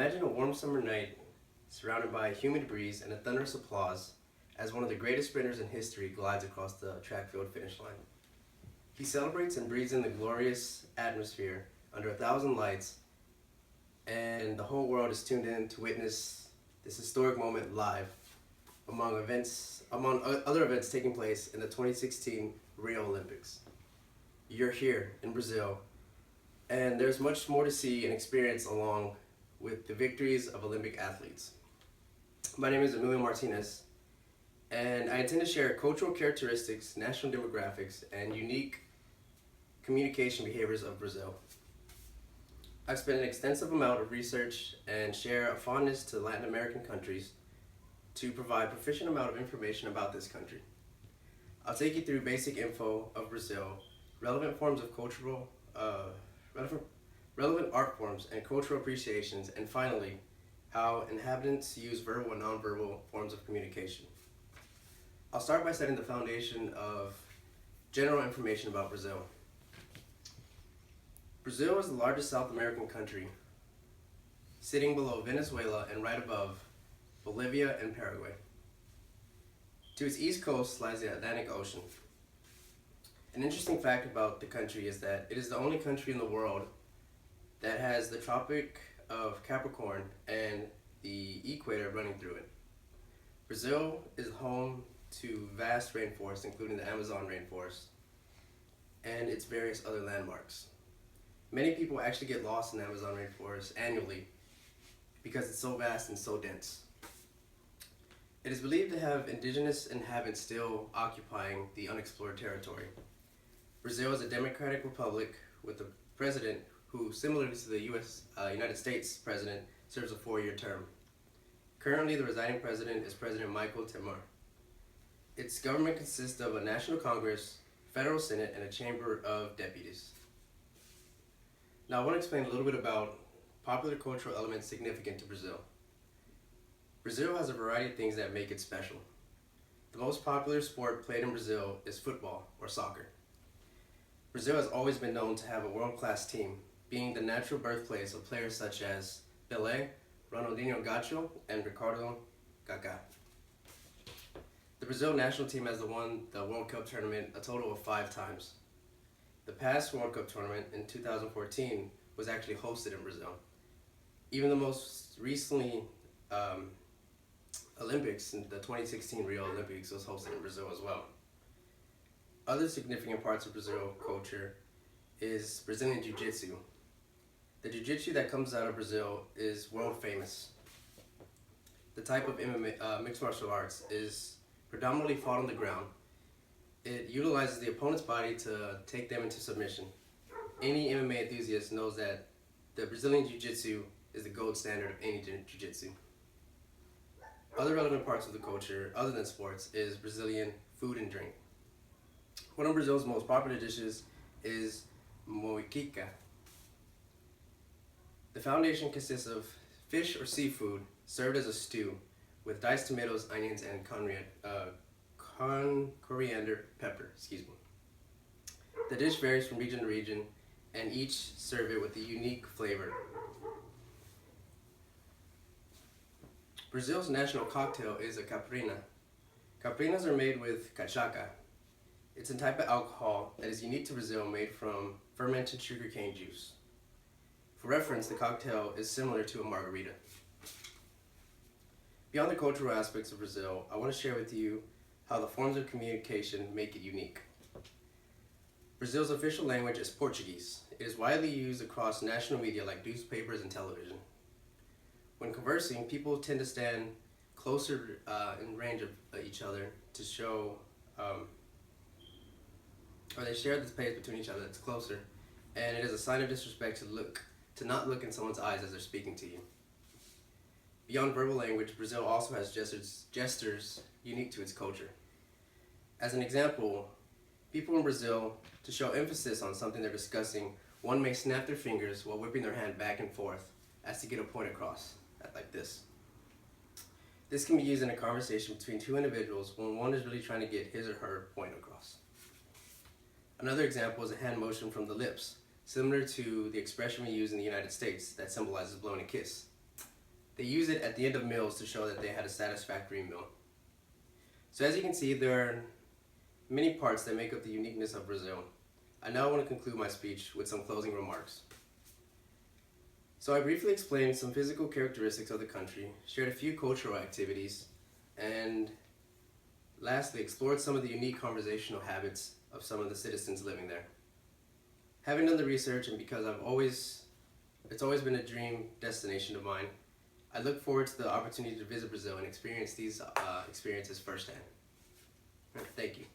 Imagine a warm summer night surrounded by a humid breeze and a thunderous applause as one of the greatest sprinters in history glides across the track field finish line. He celebrates and breathes in the glorious atmosphere under a thousand lights, and the whole world is tuned in to witness this historic moment live among other events taking place in the 2016 Rio Olympics. You're here in Brazil, and there's much more to see and experience along with the victories of Olympic athletes. My name is Emilio Martinez, and I intend to share cultural characteristics, national demographics, and unique communication behaviors of Brazil. I've spent an extensive amount of research and share a fondness to Latin American countries to provide proficient amount of information about this country. I'll take you through basic info of Brazil, relevant forms of relevant art forms and cultural appreciations, and finally, how inhabitants use verbal and nonverbal forms of communication. I'll start by setting the foundation of general information about Brazil. Brazil is the largest South American country, sitting below Venezuela and right above Bolivia and Paraguay. To its east coast lies the Atlantic Ocean. An interesting fact about the country is that it is the only country in the world that has the Tropic of Capricorn and the equator running through it. Brazil is home to vast rainforests, including the Amazon rainforest, and its various other landmarks. Many people actually get lost in the Amazon rainforest annually because it's so vast and so dense. It is believed to have indigenous inhabitants still occupying the unexplored territory. Brazil is a democratic republic with a president who, similarly to the United States president, serves a 4-year term. Currently, the resigning president is President Michael Temer. Its government consists of a national congress, federal senate, and a chamber of deputies. Now, I want to explain a little bit about popular cultural elements significant to Brazil. Brazil has a variety of things that make it special. The most popular sport played in Brazil is football, or soccer. Brazil has always been known to have a world-class team, being the natural birthplace of players such as Pelé, Ronaldinho Gaúcho, and Ricardo Kaká. The Brazil national team has won the World Cup tournament a total of 5 times. The past World Cup tournament in 2014 was actually hosted in Brazil. Even the most recently Olympics, in the 2016 Rio Olympics, was hosted in Brazil as well. Other significant parts of Brazil culture is Brazilian Jiu-Jitsu. The Jiu-Jitsu that comes out of Brazil is world famous. The type of MMA, mixed martial arts, is predominantly fought on the ground. It utilizes the opponent's body to take them into submission. Any MMA enthusiast knows that the Brazilian Jiu-Jitsu is the gold standard of any Jiu-Jitsu. Other relevant parts of the culture, other than sports, is Brazilian food and drink. One of Brazil's most popular dishes is moqueca. The foundation consists of fish or seafood served as a stew with diced tomatoes, onions, and coriander pepper. The dish varies from region to region, and each serve it with a unique flavor. Brazil's national cocktail is a caipirinha. Caipirinhas are made with cachaça. It's a type of alcohol that is unique to Brazil, made from fermented sugarcane juice. For reference, the cocktail is similar to a margarita. Beyond the cultural aspects of Brazil, I want to share with you how the forms of communication make it unique. Brazil's official language is Portuguese. It is widely used across national media like newspapers and television. When conversing, people tend to stand closer in range of each other to show, or they share the space between each other that's closer, and it is a sign of disrespect to not look in someone's eyes as they're speaking to you. Beyond verbal language, Brazil also has gestures unique to its culture. As an example, people in Brazil, to show emphasis on something they're discussing, one may snap their fingers while whipping their hand back and forth as to get a point across, like this. This can be used in a conversation between 2 individuals when one is really trying to get his or her point across. Another example is a hand motion from the lips, similar to the expression we use in the United States that symbolizes blowing a kiss. They use it at the end of meals to show that they had a satisfactory meal. So as you can see, there are many parts that make up the uniqueness of Brazil. I now want to conclude my speech with some closing remarks. So I briefly explained some physical characteristics of the country, shared a few cultural activities, and lastly explored some of the unique conversational habits of some of the citizens living there. Having done the research, and because it's always been a dream destination of mine, I look forward to the opportunity to visit Brazil and experience these experiences firsthand. Thank you.